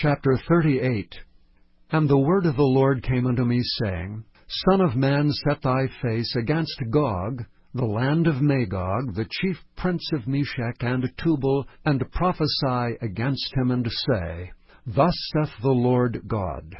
Chapter 38. And the word of the Lord came unto me, saying, Son of man, set thy face against Gog, the land of Magog, the chief prince of Meshech and Tubal, and prophesy against him, and say, Thus saith the Lord God,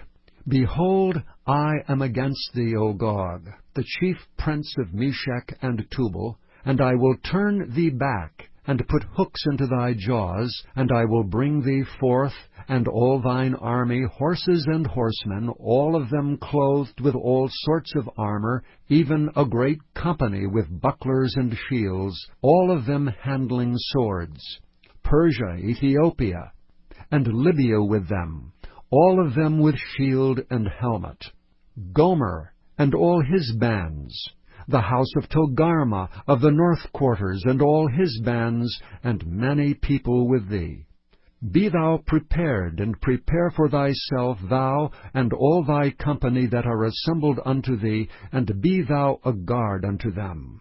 Behold, I am against thee, O Gog, the chief prince of Meshech and Tubal, and I will turn thee back, and put hooks into thy jaws, and I will bring thee forth, and all thine army, horses and horsemen, all of them clothed with all sorts of armor, even a great company with bucklers and shields, all of them handling swords. Persia, Ethiopia, and Libya with them, all of them with shield and helmet. Gomer, and all his bands, the house of Togarmah of the north quarters, and all his bands, and many people with thee. Be thou prepared, and prepare for thyself, thou and all thy company that are assembled unto thee, and be thou a guard unto them.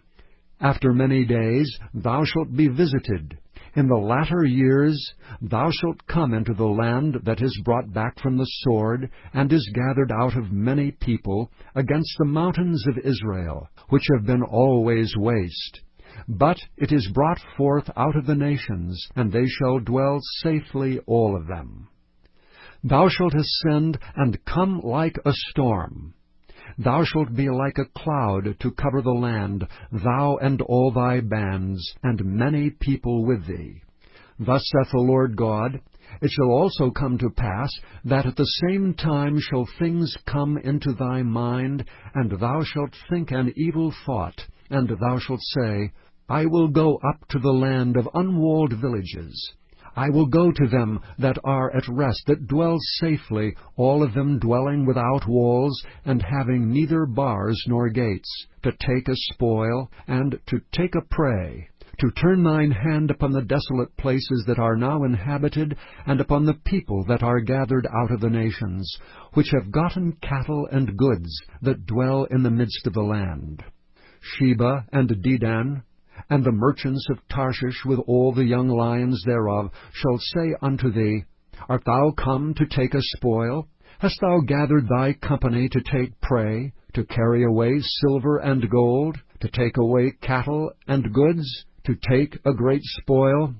After many days thou shalt be visited. In the latter years thou shalt come into the land that is brought back from the sword, and is gathered out of many people, against the mountains of Israel, which have been always waste. But it is brought forth out of the nations, and they shall dwell safely, all of them. Thou shalt ascend and come like a storm. Thou shalt be like a cloud to cover the land, thou and all thy bands, and many people with thee. Thus saith the Lord God, It shall also come to pass, that at the same time shall things come into thy mind, and thou shalt think an evil thought, and thou shalt say, I will go up to the land of unwalled villages. I will go to them that are at rest, that dwell safely, all of them dwelling without walls, and having neither bars nor gates, to take a spoil, and to take a prey, to turn thine hand upon the desolate places that are now inhabited, and upon the people that are gathered out of the nations, which have gotten cattle and goods, that dwell in the midst of the land. Sheba and Dedan, and the merchants of Tarshish with all the young lions thereof shall say unto thee, Art thou come to take a spoil? Hast thou gathered thy company to take prey, to carry away silver and gold, to take away cattle and goods, to take a great spoil?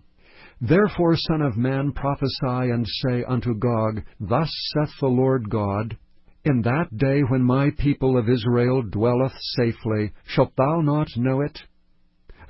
Therefore, Son of man, prophesy, and say unto Gog, Thus saith the Lord God, In that day when my people of Israel dwelleth safely, shalt thou not know it?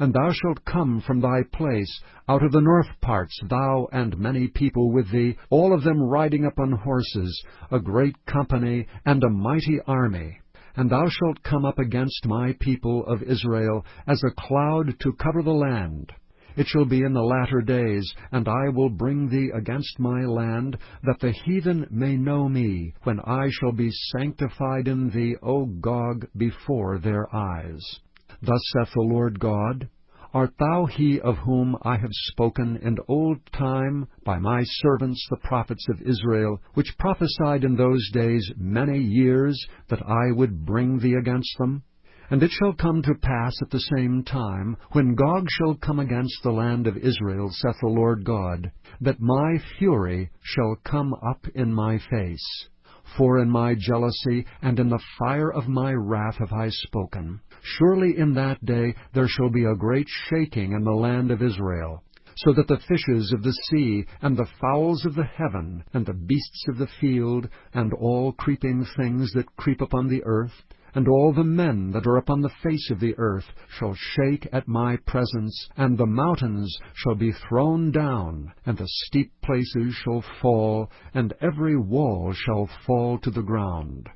And thou shalt come from thy place, out of the north parts, thou and many people with thee, all of them riding upon horses, a great company, and a mighty army. And thou shalt come up against my people of Israel, as a cloud to cover the land. It shall be in the latter days, and I will bring thee against my land, that the heathen may know me, when I shall be sanctified in thee, O Gog, before their eyes. Thus saith the Lord God, Art thou he of whom I have spoken in old time by my servants the prophets of Israel, which prophesied in those days many years that I would bring thee against them? And it shall come to pass at the same time, when Gog shall come against the land of Israel, saith the Lord God, that my fury shall come up in my face. For in my jealousy and in the fire of my wrath have I spoken. Surely in that day there shall be a great shaking in the land of Israel, so that the fishes of the sea, and the fowls of the heaven, and the beasts of the field, and all creeping things that creep upon the earth, and all the men that are upon the face of the earth shall shake at my presence, and the mountains shall be thrown down, and the steep places shall fall, and every wall shall fall to the ground.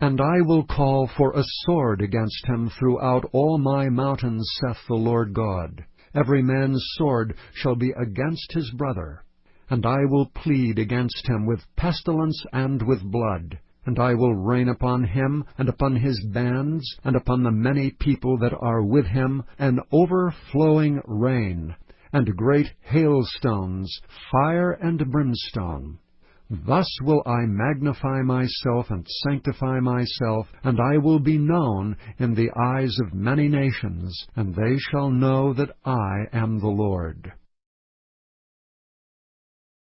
And I will call for a sword against him throughout all my mountains, saith the Lord God. Every man's sword shall be against his brother. And I will plead against him with pestilence and with blood. And I will rain upon him, and upon his bands, and upon the many people that are with him, an overflowing rain, and great hailstones, fire and brimstone. Thus will I magnify myself and sanctify myself, and I will be known in the eyes of many nations, and they shall know that I am the Lord.